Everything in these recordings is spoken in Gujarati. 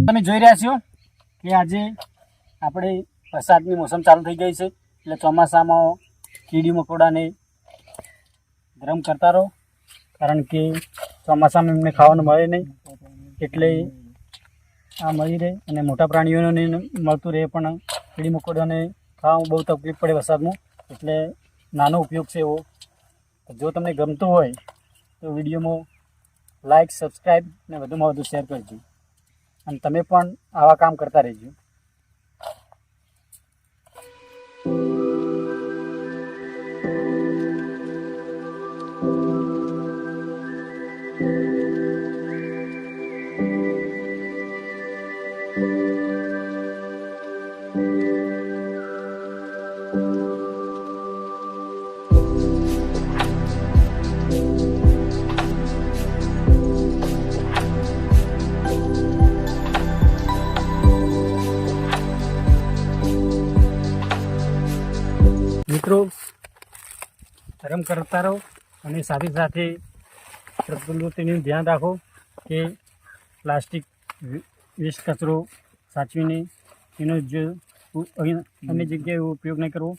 તમે જોઈ રહ્યા છો કે આજે આપણે વરસાદની મોસમ ચાલુ થઈ ગઈ છે, એટલે ચોમાસામાં કીડી મકોડાને ગરમ કરતા રહો, કારણ કે ચોમાસામાં એમને ખાવાનું મળે નહીં, એટલે આ મળી રહે અને મોટા પ્રાણીઓને મળતું રહે, પણ કીડી મકોડાને ખાવામાં બહુ તકલીફ પડે વરસાદમાં, એટલે નાનો ઉપયોગ છે એવો. જો તમને ગમતું હોય તો વિડીયોમાં લાઈક, સબસ્ક્રાઈબ ને વધુમાં વધુ શેર કરજો, અને તમે પણ આવા કામ કરતા રહેજો. મિત્રો, ગરમ કરતા રહો અને સાથે સાથે પ્રકૃતિનું ધ્યાન રાખો કે પ્લાસ્ટિક વેસ્ટ કચરો સાચવીને એનો જ અન્ય જગ્યાએ ઉપયોગ નહીં કરવો.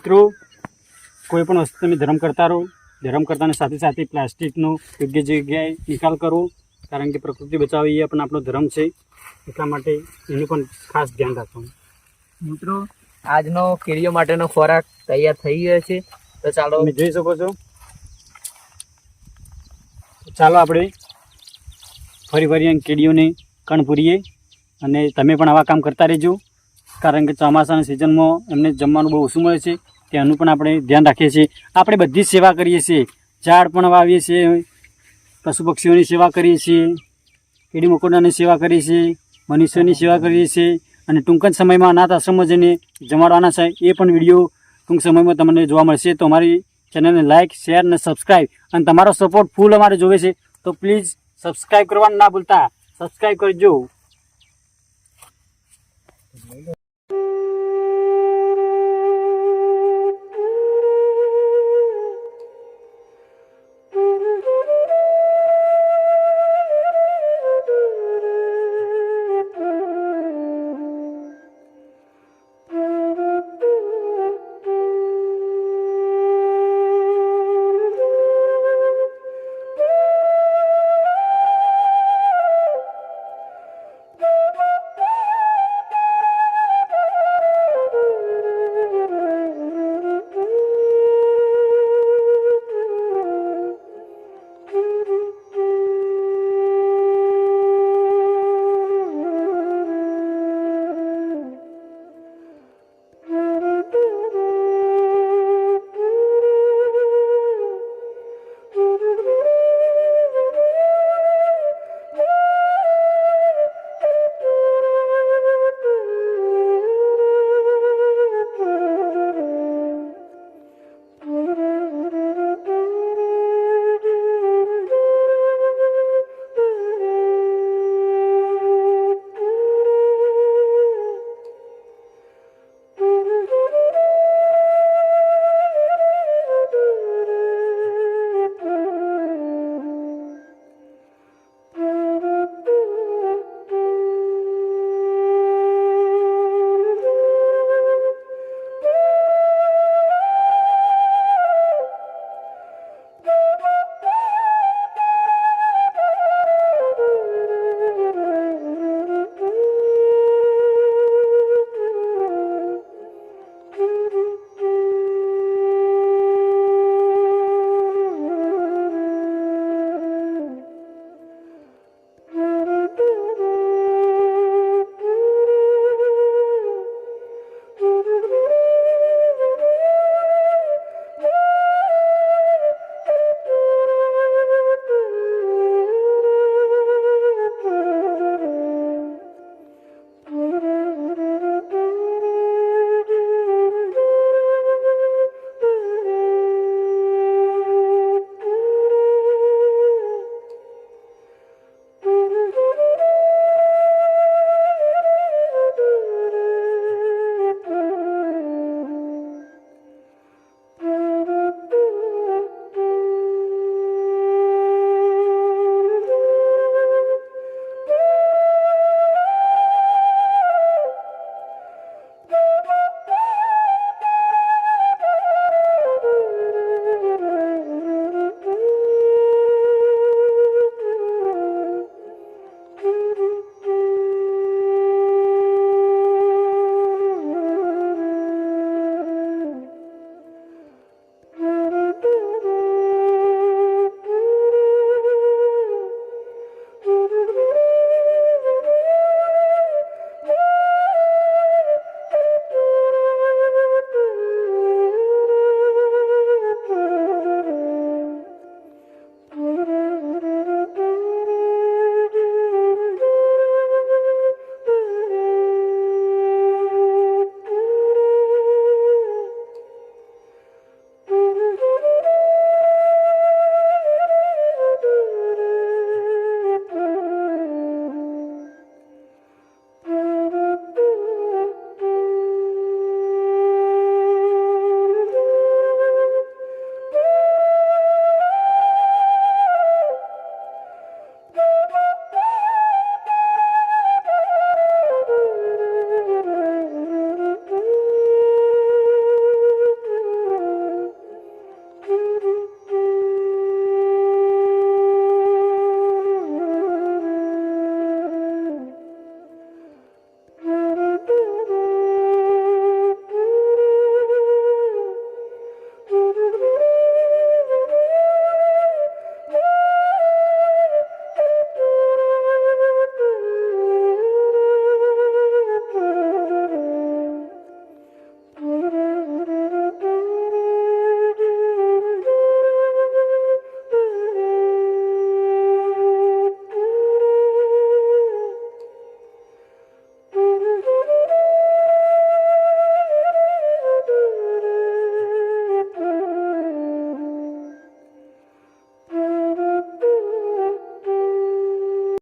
મિત્રો, કોઈ પણ વસ્તુ તમે ધરમ કરતા રહો, ધરમ કરતાની સાથે સાથે પ્લાસ્ટિકનો યોગ્ય જગ્યાએ નિકાલ કરવો, કારણ કે પ્રકૃતિ બચાવવી એ પણ આપણો ધર્મ છે, એટલા માટે એનું પણ ખાસ ધ્યાન રાખવાનું. મિત્રો, આજનો કીડીઓ માટેનો ખોરાક તૈયાર થઈ ગયો છે, તો ચાલો તમે જોઈ શકો છો. ચાલો આપણે ફરી કીડીઓને કણ પૂરીએ, અને તમે પણ આવા કામ કરતા રહેજો, કારણ કે ચોમાસાની સિઝનમાં એમને જમવાનું બહુ ઓછું મળે છે, તેનું પણ આપણે ધ્યાન રાખીએ છીએ. આપણે બધી જ સેવા કરીએ છીએ, ઝાડ પણ વાવીએ છીએ, પશુ પક્ષીઓની સેવા કરીએ છીએ, કીડી મકોડાની સેવા કરીએ છીએ, મનુષ્યોની સેવા કરીએ છીએ, અને ટૂંક જ સમયમાં અનાથ આશ્રમમાં જઈને જમાડવાના છે, એ પણ વિડીયો ટૂંક સમયમાં તમને જોવા મળશે. તો અમારી ચેનલને લાઇક, શેર અને સબસ્ક્રાઈબ, અને તમારો સપોર્ટ ફૂલ અમારે જોવે છે, તો પ્લીઝ સબસ્ક્રાઈબ કરવાનું ના ભૂલતા, સબસ્ક્રાઈબ કરજો.